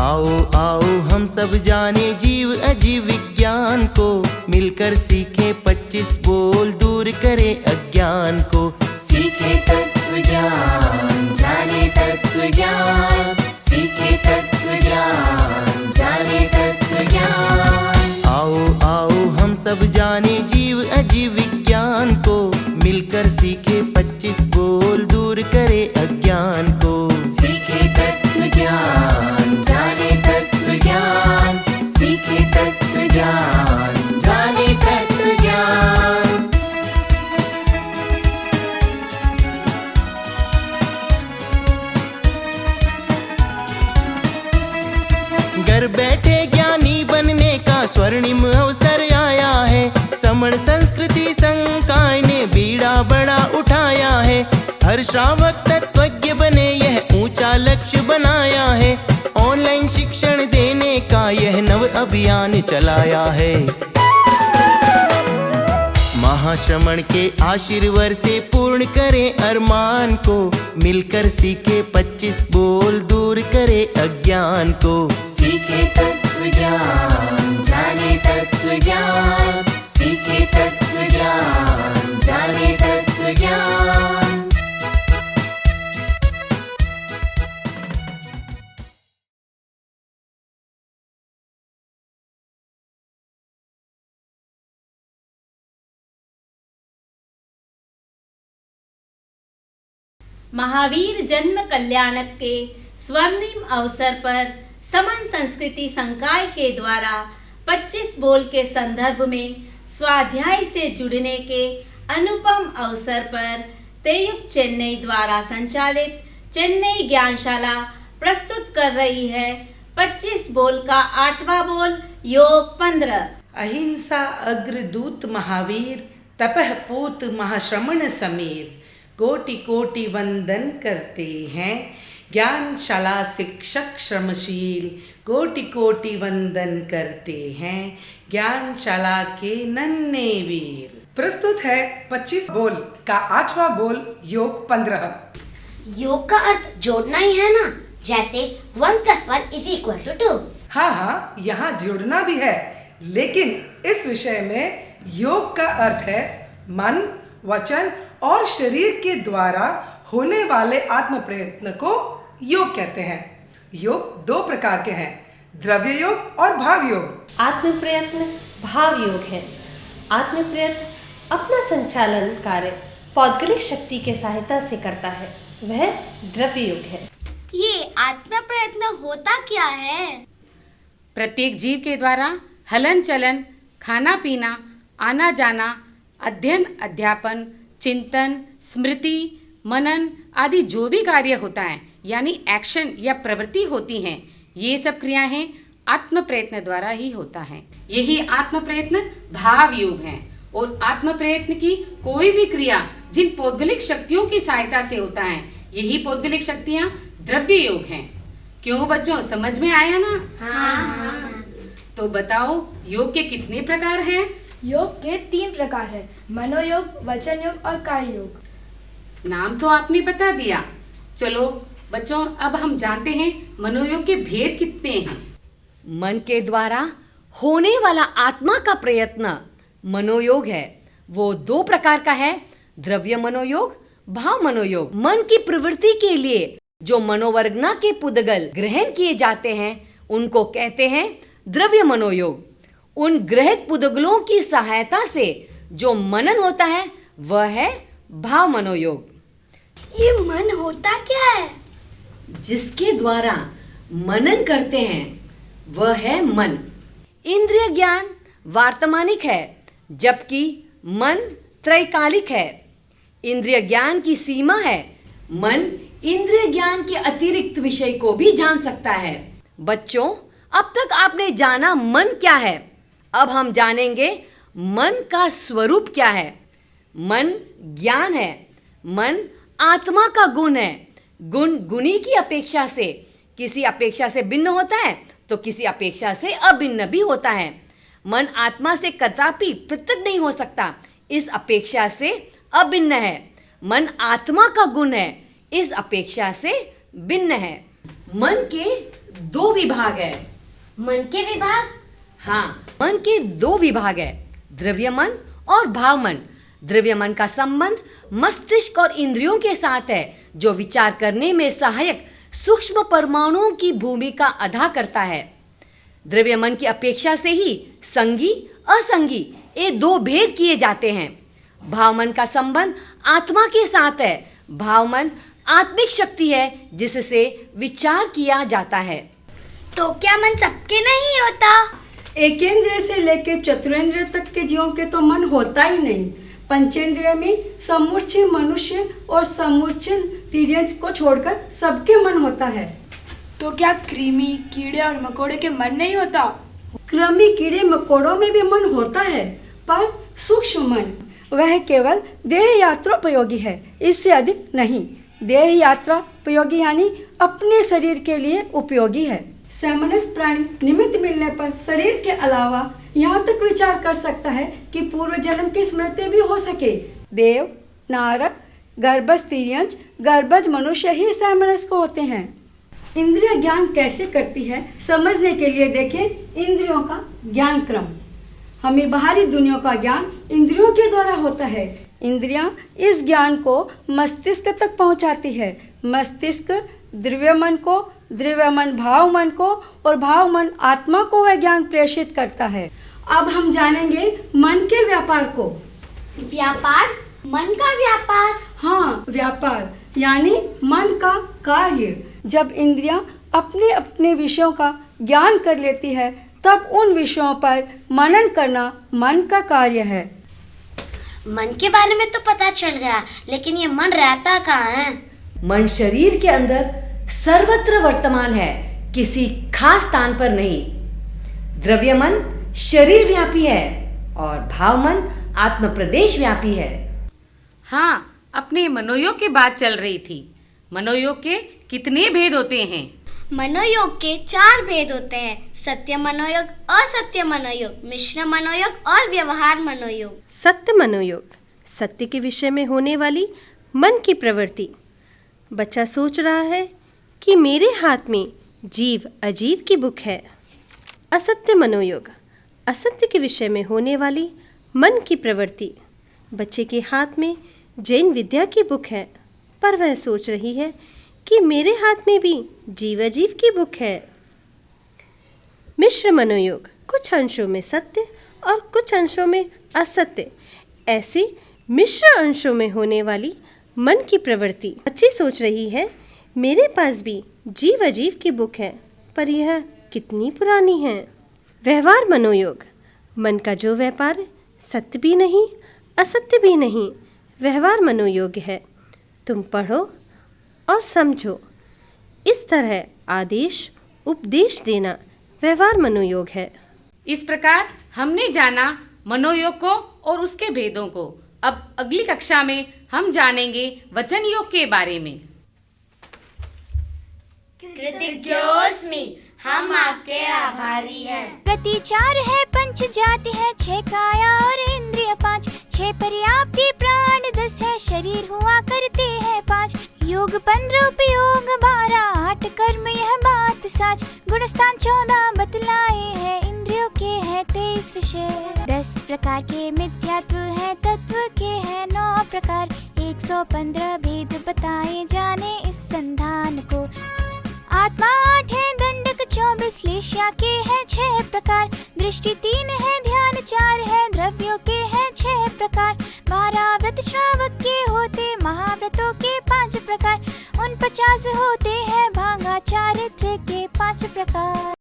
आओ आओ हम सब जाने जीव अजीव विज्ञान को, मिलकर सीखे 25 बोल दूर करे अज्ञान को। सीखे तत्व ज्ञान जाने तत्व ज्ञान, सीखे तत्व ज्ञान जाने तत्व ज्ञान। आओ आओ हम सब जाने जीव अजीव विज्ञान को, मिलकर सीखे 25 बोल दूर करे अज्ञान को। सीखे तत्व ज्ञान जाने तत्व ज्ञान, सीखे तत्व ज्ञान जाने तत्व ज्ञान। घर बैठे ज्ञानी बनने का स्वर्णिम अवसर आया है। समण संस्कृति संकाय ने बीड़ा बड़ा उठाया है। हर श्रावक तत्वज्ञ बने यह ऊंचा लक्ष्य बनाया है। ऑनलाइन शिक्षण देने का यह नव अभियान चलाया है। महाश्रमण के आशीर्वाद से पूर्ण करे अरमान को, मिलकर सीखे 25 बोल दूर करे अज्ञान को। सीखे तत्व ज्ञान जाने तत्व ज्ञान, सीखे तत्व ज्ञान जाने तत्व ज्ञान। महावीर जन्म कल्याणक के स्वर्णिम अवसर पर समन संस्कृति संकाय के द्वारा 25 बोल के संदर्भ में स्वाध्याय से जुड़ने के अनुपम अवसर पर तेयुप चेन्नई द्वारा संचालित चेन्नई ज्ञानशाला प्रस्तुत कर रही है 25 बोल का 8वां बोल योग 15। अहिंसा अग्रदूत महावीर, तपह पूत महाश्रमण समीर, कोटि कोटि वंदन करते हैं ज्ञानशाला शिक्षक श्रमशील। कोटि कोटि वंदन करते हैं ज्ञानशाला के नन्हे वीर। प्रस्तुत है 25 बोल का 8वां बोल योग 15। योग का अर्थ जोड़ना ही है ना, जैसे 1 + 1 = 2। हाँ, यहाँ जोड़ना भी है, लेकिन इस विषय में योग का अर्थ है मन, वचन और शरीर के द्वारा होने वाले आत्म प्रयत्न को योग कहते हैं। योग 2 प्रकार के हैं, द्रव्य योग और भाव योग। आत्म प्रयत्न भाव योग है। आत्म प्रयत्न अपना संचालन कार्य पौद्गलिक शक्ति के सहायता से करता है, वह द्रव्य योग है। ये आत्म प्रयत्न होता क्या है? प्रत्येक जीव के द्वारा हलन चलन, खाना पीना, आना जाना, अध्ययन अध्यापन, चिंतन, स्मृति, मनन आदि जो भी कार्य होता है, यानी एक्शन या प्रवृत्ति होती हैं, ये सब क्रियाएं आत्म प्रयत्न द्वारा ही होता है। यही आत्म प्रयत्न भाव योग है। और आत्म प्रयत्न की कोई भी क्रिया जिन पौद्गलिक शक्तियों की सहायता से होता है, यही पौद्गलिक शक्तियाँ द्रव्य योग हैं। क्यों बच्चों, समझ में आया ना? हाँ। तो बताओ योग के कितने प्रकार हैं? योग के 3 प्रकार है, मनोयोग, वचन योग और कार्य योग। नाम तो आपने बता दिया। चलो बच्चों, अब हम जानते हैं मनोयोग के भेद कितने हैं। मन के द्वारा होने वाला आत्मा का प्रयत्न मनोयोग है। वो 2 प्रकार का है, द्रव्य मनोयोग, भाव मनोयोग। मन की प्रवृत्ति के लिए जो मनोवर्गना के पुद्गल ग्रहण किए जाते हैं, उनको कहते हैं द्रव्य मनोयोग। उन ग्रहित पुद्गलों की सहायता से जो मनन होता है, वह है भाव मनोयोग। ये मन होता क्या है? जिसके द्वारा मनन करते हैं, वह है मन। इंद्रिय ज्ञान वर्तमानिक है, जबकि मन त्रैकालिक है। इंद्रिय ज्ञान की सीमा है, मन इंद्रिय ज्ञान के अतिरिक्त विषय को भी जान सकता है। बच्चों, अब तक आपने जाना मन क्या है, अब हम जानेंगे मन का स्वरूप क्या है। मन ज्ञान है, मन आत्मा का गुण है। गुण गुणी की अपेक्षा से किसी अपेक्षा से भिन्न होता है, तो किसी अपेक्षा से अभिन्न भी होता है। मन आत्मा से कदापि पृथक नहीं हो सकता, इस अपेक्षा से अभिन्न है। मन आत्मा का गुण है, इस अपेक्षा से भिन्न है। मन के 2 विभाग है। मन के विभाग? हाँ, मन के 2 विभाग है, द्रव्य मन और भाव मन। द्रव्य मन का संबंध मस्तिष्क और इंद्रियों के साथ है, जो विचार करने में सहायक सूक्ष्म परमाणुओं की भूमिका अदा करता है। द्रव्य मन की अपेक्षा से ही संगी असंगी ये 2 भेद किए जाते हैं। भाव मन का संबंध आत्मा के साथ है। भाव मन आत्मिक शक्ति है जिससे विचार किया जाता है। तो क्या मन सबके नहीं होता? एकेंद्रिय से लेकर चतुरेंद्रिय तक के जीवों के तो मन होता ही नहीं। पंचेंद्रिय में समूचे मनुष्य और समूचे तिर्यंच को छोड़कर सबके मन होता है। तो क्या कृमि, कीड़े और मकोड़े के मन नहीं होता? कृमि, कीड़े मकोड़ों में भी मन होता है, पर सूक्ष्म मन वह केवल देह यात्रोपयोगी है, इससे अधिक नहीं। देह यात्रा उपयोगी यानी अपने शरीर के लिए उपयोगी है। सामान्य प्राणी निमित्त मिलने पर शरीर के अलावा यहाँ तक विचार कर सकता है कि पूर्व जन्म की स्मृति भी हो सके। देव, नारक, गर्भज तिर्यंच, गर्भज मनुष्य ही सामान्य को होते हैं। इंद्रिय ज्ञान कैसे करती है समझने के लिए देखें इंद्रियों का ज्ञान क्रम। हमें बाहरी दुनिया का ज्ञान इंद्रियों के द्वारा होता है। इंद्रियां इस ज्ञान को मस्तिष्क तक पहुंचाती है। मस्तिष्क द्रव्य मन को, द्रव्य मन भाव मन को और भाव मन आत्मा को वह ज्ञान प्रेषित करता है। अब हम जानेंगे मन के व्यापार को। व्यापार? मन का व्यापार? हाँ, व्यापार यानी मन का कार्य। जब इंद्रियां अपने अपने विषयों का ज्ञान कर लेती है तब उन विषयों पर मनन करना मन का कार्य है। मन के बारे में तो पता चल गया, लेकिन ये मन रहता कहाँ है? मन शरीर के अंदर सर्वत्र वर्तमान है, किसी खास स्थान पर नहीं। द्रव्य मन शरीर व्यापी है और भाव मन आत्म प्रदेश व्यापी है। हाँ, अपने मनोयोग की बात चल रही थी। मनोयोग के कितने भेद होते हैं? मनोयोग के 4 भेद होते हैं: सत्य मनोयोग, असत्य मनोयोग, मिश्र मनोयोग और व्यवहार मनोयोग। सत्य मनोयोग, सत्य के विषय में होने वाली मन की प्रवृत्ति। बच्चा सोच रहा है कि मेरे हाथ में जीव अजीव की बुक है। असत्य मनोयोग, असत्य के विषय में होने वाली मन की प्रवृत्ति। बच्चे के हाथ में जैन विद्या की बुक है, पर वह सोच रही है कि मेरे हाथ में भी जीव अजीव की बुक है। मिश्र मनोयोग, कुछ अंशों में सत्य और कुछ अंशों में असत्य, ऐसे मिश्र अंशों में होने वाली मन की प्रवृत्ति। बच्ची सोच रही है मेरे पास भी जीव अजीव की बुक है, पर यह कितनी पुरानी है। व्यवहार मनोयोग, मन का जो व्यापार सत्य भी नहीं असत्य भी नहीं, व्यवहार मनोयोग है। तुम पढ़ो और समझो, इस तरह आदेश उपदेश देना व्यवहार मनोयोग है। इस प्रकार हमने जाना मनोयोग को और उसके भेदों को। अब अगली कक्षा में हम जानेंगे वचन योग के बारे में। कृतज्ञोस्मि, हम आपके आभारी हैं। गति 4 है, पंच जाति है, 6 काया और इंद्रिय 5, 6 पर्याप्ति प्राण 10 है, शरीर हुआ करते हैं 5, योग 15 उपयोग 12, 8 कर्म यह बात साच, गुणस्थान 14 बतलाए हैं, इंद्रियों के हैं 23 विषय, 10 प्रकार के मिथ्यात्व है, तत्व के हैं 9 प्रकार, 115 भेद बताए जाने इस संधान को। आत्मा 8 है, दंडक 24, लेश्या के हैं 6 प्रकार, दृष्टि 3 है, ध्यान 4 है, द्रव्यों के हैं 6 प्रकार, 12 व्रत श्रावक के होते, महाव्रतों के 5 प्रकार, 49 होते हैं भांगा चारित्र के 5 प्रकार।